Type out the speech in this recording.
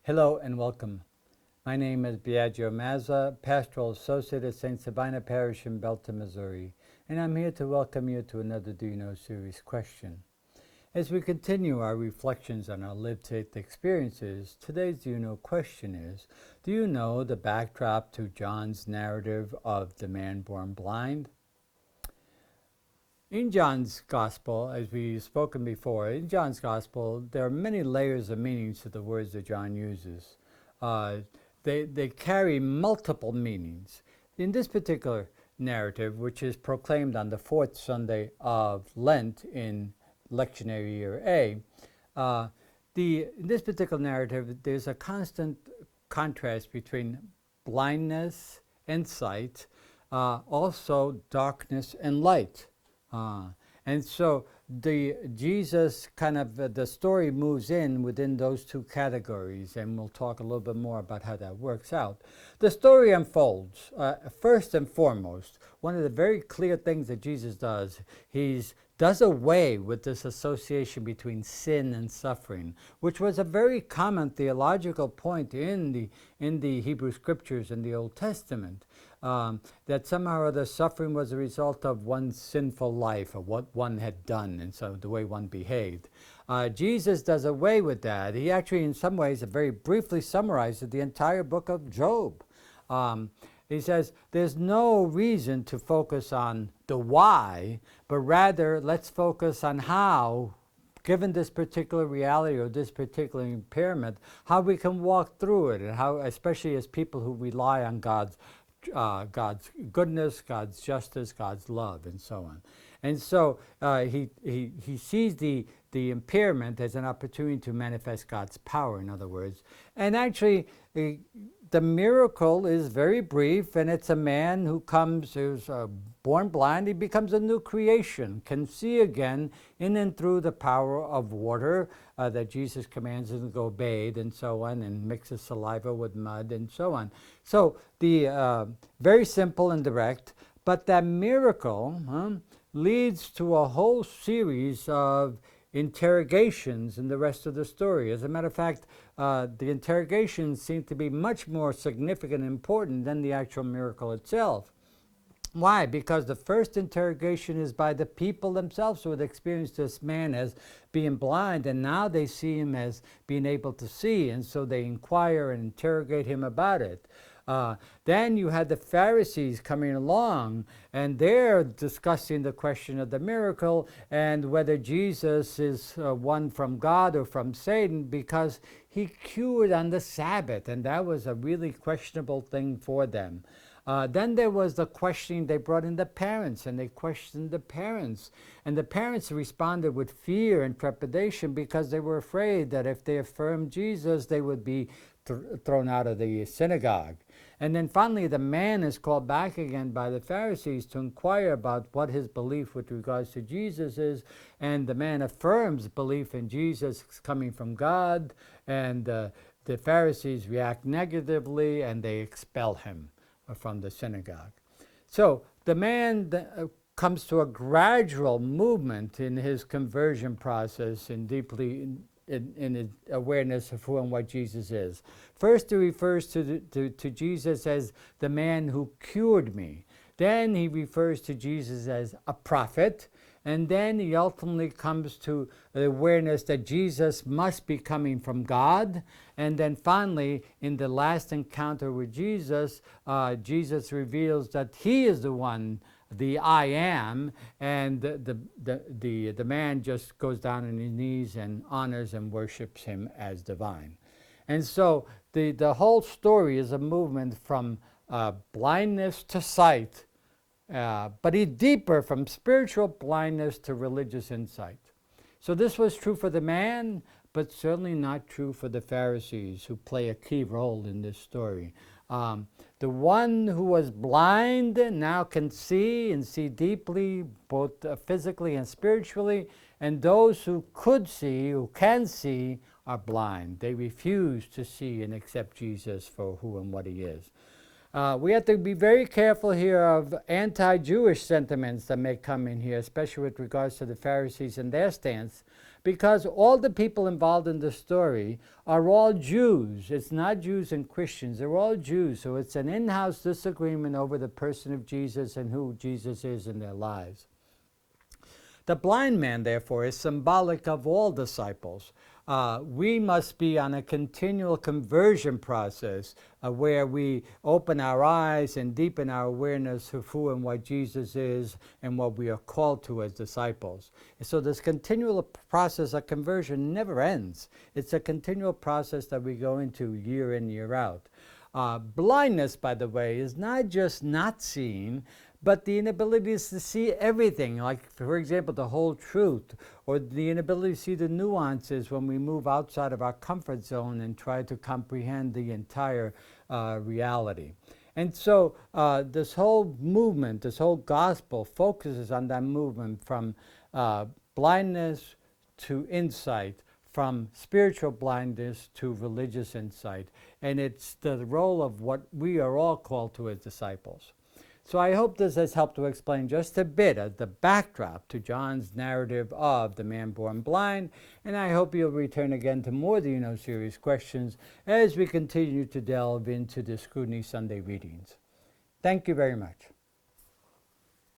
Hello and welcome. My name is Biagio Mazza, Pastoral Associate at St. Sabina Parish in Belton, Missouri, and I'm here to welcome you to another Do You Know series question. As we continue our reflections on our lived faith experiences, today's Do You Know question is, do you know the backdrop to John's narrative of the man born blind? In John's Gospel, as we've spoken before, in John's Gospel, there are many layers of meanings to the words that John uses. They carry multiple meanings. In this particular narrative, which is proclaimed on the fourth Sunday of Lent in lectionary year A, in this particular narrative, there's a constant contrast between blindness and sight, also darkness and light. And so Jesus the story moves in within those two categories, and we'll talk a little bit more about how that works out. The story unfolds. First and foremost, one of the very clear things that Jesus does, he does away with this association between sin and suffering, which was a very common theological point in the Hebrew Scriptures in the Old Testament. That somehow or other suffering was a result of one's sinful life or what one had done, and so the way one behaved. Jesus does away with that. He actually, in some ways, very briefly summarizes the entire book of Job. He says, there's no reason to focus on the why, but rather let's focus on how, given this particular reality or this particular impairment, how we can walk through it, and how, especially as people who rely on God's goodness, God's justice, God's love, and so on. And so he sees the impairment as an opportunity to manifest God's power, in other words. And actually, the miracle is very brief, and it's a man who's born blind. He becomes a new creation, can see again in and through the power of water that Jesus commands him to go bathe, and so on, and mixes saliva with mud, and so on. So the very simple and direct, but that miracle leads to a whole series of interrogations in the rest of the story. As a matter of fact, the interrogations seem to be much more significant and important than the actual miracle itself. Why? Because the first interrogation is by the people themselves who had experienced this man as being blind, and now they see him as being able to see, and so they inquire and interrogate him about it. Then you had the Pharisees coming along, and they're discussing the question of the miracle and whether Jesus is one from God or from Satan, because he cured on the Sabbath, and that was a really questionable thing for them. Then there was the questioning. They brought in the parents, and they questioned the parents. And the parents responded with fear and trepidation because they were afraid that if they affirmed Jesus, they would be thrown out of the synagogue. And then finally, the man is called back again by the Pharisees to inquire about what his belief with regards to Jesus is. And the man affirms belief in Jesus coming from God. And the Pharisees react negatively, and they expel him from the synagogue. So the man comes to a gradual movement in his conversion process and deeply in his awareness of who and what Jesus is. First, he refers to Jesus as the man who cured me. Then he refers to Jesus as a prophet. And then he ultimately comes to the awareness that Jesus must be coming from God. And then finally, in the last encounter with Jesus, Jesus reveals that he is the one, the I am, and the man just goes down on his knees and honors and worships him as divine. And so the whole story is a movement from blindness to sight, but deeper, from spiritual blindness to religious insight. So this was true for the man, but certainly not true for the Pharisees, who play a key role in this story. The one who was blind now can see, and see deeply, both physically and spiritually, and those who could see, who can see, are blind. They refuse to see and accept Jesus for who and what he is. We have to be very careful here of anti-Jewish sentiments that may come in here, especially with regards to the Pharisees and their stance, because all the people involved in the story are all Jews. It's not Jews and Christians. They're all Jews. So it's an in-house disagreement over the person of Jesus and who Jesus is in their lives. The blind man, therefore, is symbolic of all disciples. We must be on a continual conversion process where we open our eyes and deepen our awareness of who and what Jesus is and what we are called to as disciples. So this continual process of conversion never ends. It's a continual process that we go into year in, year out. Blindness, by the way, is not just not seeing, but the inability to see everything, like, for example, the whole truth, or the inability to see the nuances when we move outside of our comfort zone and try to comprehend the entire reality. And so this whole movement, this whole gospel focuses on that movement from blindness to insight, from spiritual blindness to religious insight. And it's the role of what we are all called to as disciples. So I hope this has helped to explain just a bit of the backdrop to John's narrative of the man born blind, and I hope you'll return again to more Do You Know series questions as we continue to delve into the Scrutiny Sunday readings. Thank you very much.